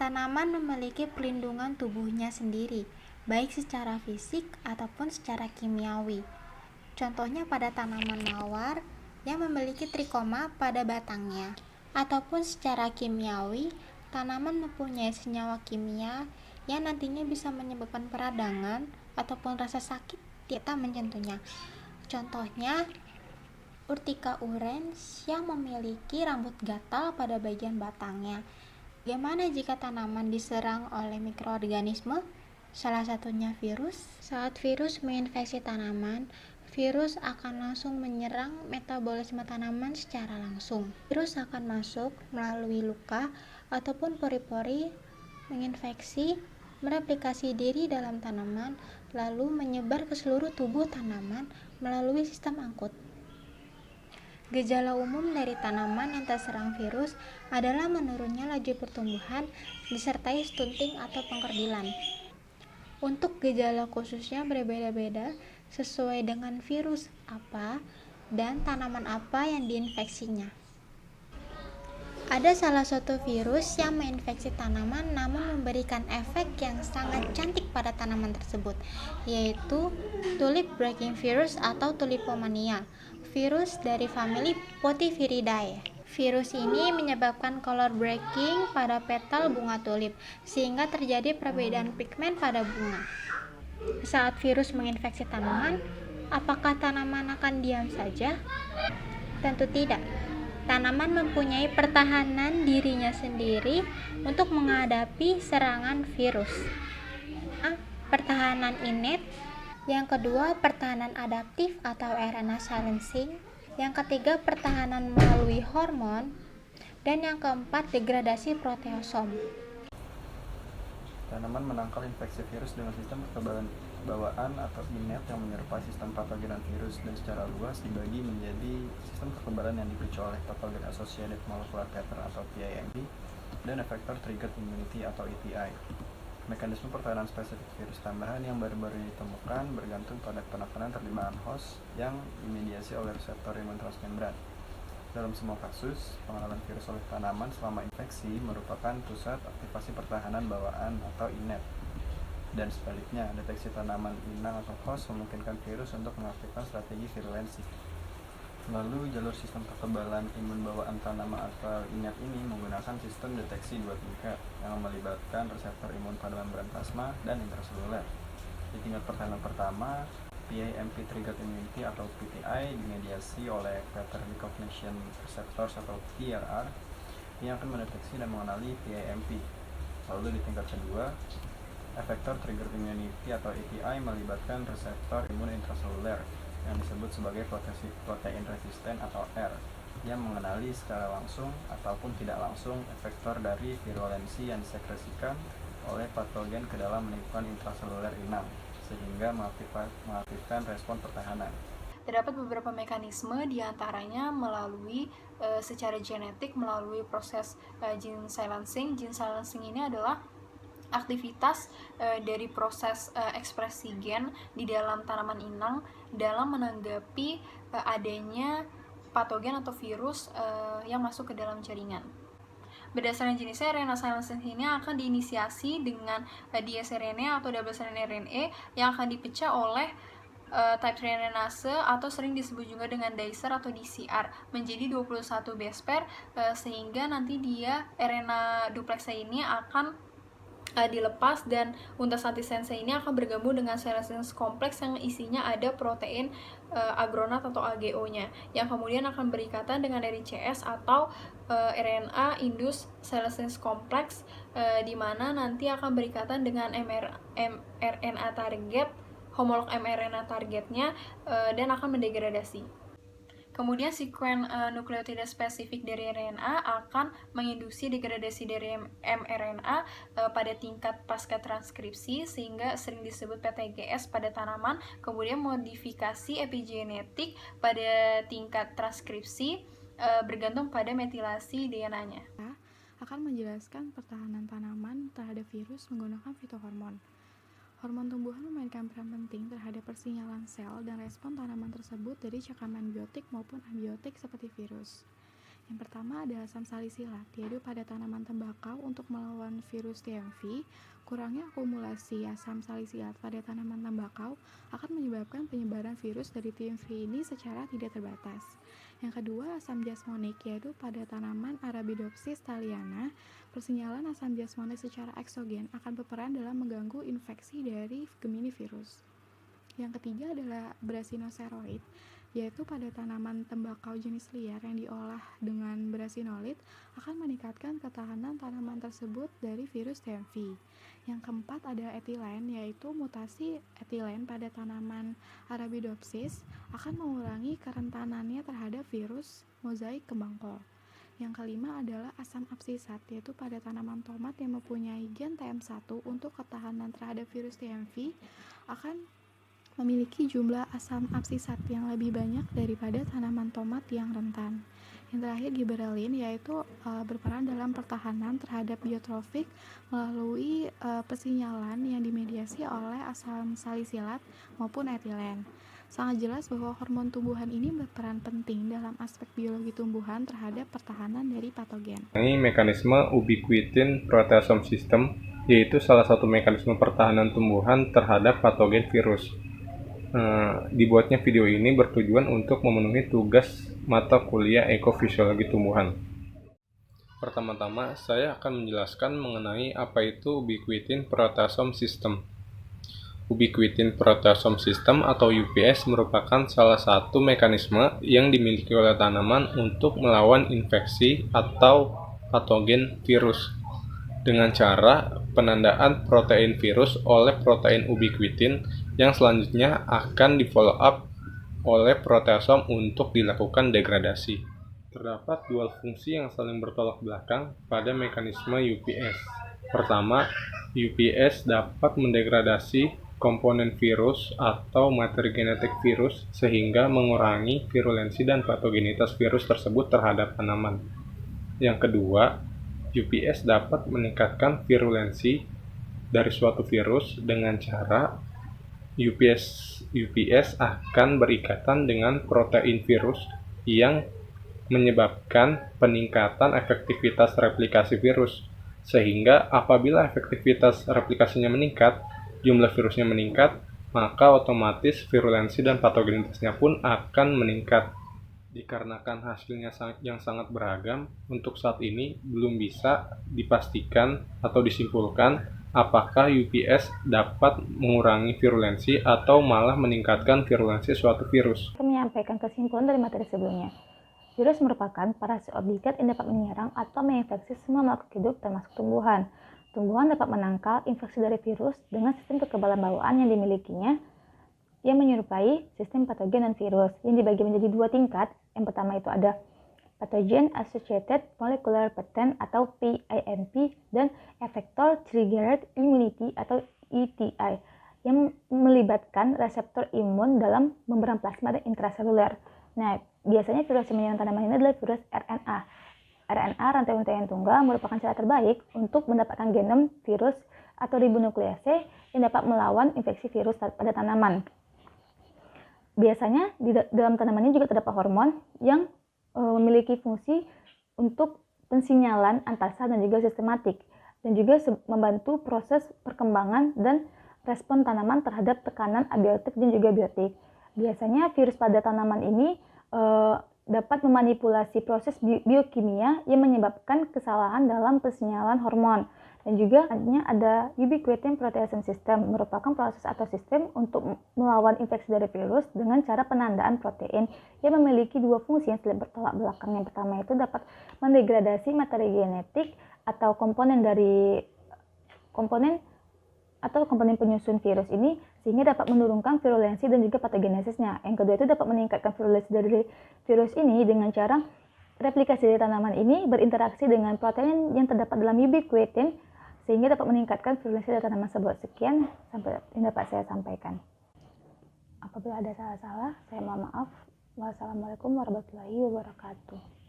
Tanaman memiliki pelindungan tubuhnya sendiri, baik secara fisik ataupun secara kimiawi. Contohnya pada tanaman mawar yang memiliki trikoma pada batangnya. Ataupun secara kimiawi, tanaman mempunyai senyawa kimia yang nantinya bisa menyebabkan peradangan ataupun rasa sakit kita menyentuhnya. Contohnya, Urtica urens yang memiliki rambut gatal pada bagian batangnya. Bagaimana jika tanaman diserang oleh mikroorganisme? Salah satunya virus. Saat virus menginfeksi tanaman, virus akan langsung menyerang metabolisme tanaman secara langsung. Virus akan masuk melalui luka ataupun pori-pori, menginfeksi, mereplikasi diri dalam tanaman, lalu menyebar ke seluruh tubuh tanaman melalui sistem angkut. Gejala umum dari tanaman yang terserang virus adalah menurunnya laju pertumbuhan disertai stunting atau pengkerdilan. Untuk gejala khususnya berbeda-beda sesuai dengan virus apa dan tanaman apa yang diinfeksinya. Ada salah satu virus yang menginfeksi tanaman namun memberikan efek yang sangat cantik pada tanaman tersebut, yaitu tulip breaking virus atau tulipomania, virus dari famili Potyphiridae. Virus ini menyebabkan color breaking pada petal bunga tulip, sehingga terjadi perbedaan pigmen pada bunga. Saat virus menginfeksi tanaman, apakah tanaman akan diam saja? Tentu tidak. Tanaman mempunyai pertahanan dirinya sendiri untuk menghadapi serangan virus. Pertahanan innate. Yang kedua, pertahanan adaptif atau RNA silencing. Yang ketiga, pertahanan melalui hormon. Dan yang keempat, degradasi proteosom. Tanaman menangkal infeksi virus dengan sistem kekebalan bawaan atau innate yang menyerupai sistem patogenan virus, dan secara luas dibagi menjadi sistem kekebalan yang dipicu oleh pathogen associated molecular pattern atau PIMP dan effector triggered immunity atau ETI. Mekanisme pertahanan spesifik virus tambahan yang baru-baru ditemukan bergantung pada penekanan terlibat host yang dimediasi oleh reseptor imun transmembran. Dalam semua kasus, pengenalan virus oleh tanaman selama infeksi merupakan pusat aktivasi pertahanan bawaan atau innate. Dan sebaliknya, deteksi tanaman inang atau host memungkinkan virus untuk mengaktifkan strategi virulensi. Lalu, jalur sistem kekebalan imun bawaan tanaman atau innate ini menggunakan sistem deteksi dua tingkat yang melibatkan reseptor imun pada membran plasma dan intraseluler. Di tingkat pertahanan pertama, PIMP triggered immunity atau PTI dimediasi oleh pattern recognition receptors atau PRR yang akan mendeteksi dan mengenali PIMP. Lalu di tingkat kedua, effector triggered immunity atau ETI melibatkan reseptor imun intraseluler yang disebut sebagai protein resisten atau R yang mengenali secara langsung ataupun tidak langsung efektor dari virulensi yang disekresikan oleh patogen ke dalam lingkungan intraseluler inang, sehingga mengaktifkan respon pertahanan. Terdapat beberapa mekanisme, diantaranya melalui secara genetik melalui proses gene silencing. Gene silencing ini adalah aktivitas dari proses ekspresi gen di dalam tanaman inang dalam menanggapi adanya patogen atau virus yang masuk ke dalam jaringan. Berdasarkan jenisnya, RNA silencing ini akan diinisiasi dengan dsRNA atau double stranded RNA yang akan dipecah oleh type triadenase atau sering disebut juga dengan dicer atau DCR menjadi 21 base pair, sehingga nanti dia RNA duplexnya ini akan dilepas dan untas antisense ini akan bergabung dengan silencing kompleks yang isinya ada protein agronat atau AGO-nya yang kemudian akan berikatan dengan RICS atau RNA induced silencing complex, di mana nanti akan berikatan dengan mRNA target, homolog mRNA targetnya, dan akan mendegradasi. Kemudian sekuen nukleotida spesifik dari RNA akan menginduksi degradasi dari mRNA pada tingkat pasca transkripsi sehingga sering disebut PTGS pada tanaman. Kemudian modifikasi epigenetik pada tingkat transkripsi bergantung pada metilasi DNA-nya. Akan menjelaskan pertahanan tanaman terhadap virus menggunakan fitohormon. Hormon tumbuhan memainkan peran penting terhadap persinyalan sel dan respon tanaman tersebut dari cakaman biotik maupun abiotik seperti virus. Yang pertama ada asam salisilat, yaitu pada tanaman tembakau untuk melawan virus TMV. Kurangnya akumulasi asam salisilat pada tanaman tembakau akan menyebabkan penyebaran virus dari TMV ini secara tidak terbatas. Yang kedua, asam jasmonik, yaitu pada tanaman Arabidopsis thaliana. Persinyalan asam jasmonik secara eksogen akan berperan dalam mengganggu infeksi dari Gemini virus. Yang ketiga adalah brasinoseroid, yaitu pada tanaman tembakau jenis liar yang diolah dengan brasinolit akan meningkatkan ketahanan tanaman tersebut dari virus TMV. Yang keempat ada etilen, yaitu mutasi etilen pada tanaman Arabidopsis akan mengurangi kerentanannya terhadap virus mozaik kembang kol. Yang kelima adalah asam absisat, yaitu pada tanaman tomat yang mempunyai gen TM1 untuk ketahanan terhadap virus TMV akan memiliki jumlah asam absisat yang lebih banyak daripada tanaman tomat yang rentan. Yang terakhir gibberellin, yaitu berperan dalam pertahanan terhadap biotrofik melalui persinyalan yang dimediasi oleh asam salisilat maupun etilen. Sangat jelas bahwa hormon tumbuhan ini berperan penting dalam aspek biologi tumbuhan terhadap pertahanan dari patogen. Ini mekanisme ubiquitin proteasome system, yaitu salah satu mekanisme pertahanan tumbuhan terhadap patogen virus. Dibuatnya video ini bertujuan untuk memenuhi tugas mata kuliah ekofisiologi tumbuhan. Pertama-tama, saya akan menjelaskan mengenai apa itu ubiquitin proteasome system. Ubiquitin proteasome system atau UPS merupakan salah satu mekanisme yang dimiliki oleh tanaman untuk melawan infeksi atau patogen virus dengan cara penandaan protein virus oleh protein ubiquitin yang selanjutnya akan di-follow up oleh proteasom untuk dilakukan degradasi. Terdapat dual fungsi yang saling bertolak belakang pada mekanisme UPS. Pertama, UPS dapat mendegradasi komponen virus atau materi genetik virus sehingga mengurangi virulensi dan patogenitas virus tersebut terhadap tanaman. Yang kedua, UPS dapat meningkatkan virulensi dari suatu virus dengan cara UPS akan berikatan dengan protein virus yang menyebabkan peningkatan efektivitas replikasi virus. Sehingga apabila efektivitas replikasinya meningkat, jumlah virusnya meningkat, maka otomatis virulensi dan patogenitasnya pun akan meningkat. Dikarenakan hasilnya yang sangat beragam, untuk saat ini belum bisa dipastikan atau disimpulkan apakah UPS dapat mengurangi virulensi atau malah meningkatkan virulensi suatu virus. Menyampaikan kesimpulan dari materi sebelumnya. Virus merupakan parasit obligat yang dapat menyerang atau menginfeksi semua makhluk hidup termasuk tumbuhan. Tumbuhan dapat menangkal infeksi dari virus dengan sistem kekebalan bawaan yang dimilikinya yang menyerupai sistem patogen dan virus yang dibagi menjadi dua tingkat. Yang pertama itu ada Pathogen Associated Molecular Pattern atau PAMP dan Effector Triggered Immunity atau ETI yang melibatkan reseptor imun dalam membran plasma dan intraseluler. Nah, biasanya virus yang menyerang tanaman ini adalah virus RNA. RNA rantai untayan tunggal merupakan cara terbaik untuk mendapatkan genom virus atau ribonuklease yang dapat melawan infeksi virus pada tanaman. Biasanya di dalam tanaman ini juga terdapat hormon yang memiliki fungsi untuk pensinyalan antar sel dan juga sistematik dan juga membantu proses perkembangan dan respon tanaman terhadap tekanan abiotik dan juga biotik. Biasanya virus pada tanaman ini dapat memanipulasi proses biokimia yang menyebabkan kesalahan dalam pensinyalan hormon. Dan juga ada ubiquitin proteasome system, merupakan proses atau sistem untuk melawan infeksi dari virus dengan cara penandaan protein yang memiliki dua fungsi yang saling bertolak belakang. Yang pertama itu dapat mendegradasi materi genetik atau komponen penyusun virus ini sehingga dapat menurunkan virulensi dan juga patogenesisnya. Yang kedua itu dapat meningkatkan virulensi dari virus ini dengan cara replikasi dari tanaman ini berinteraksi dengan protein yang terdapat dalam ubiquitin sehingga dapat meningkatkan virulensi dari tanaman tersebut. Sekian yang dapat saya sampaikan. Apabila ada salah-salah, saya mohon maaf. Wassalamualaikum warahmatullahi wabarakatuh.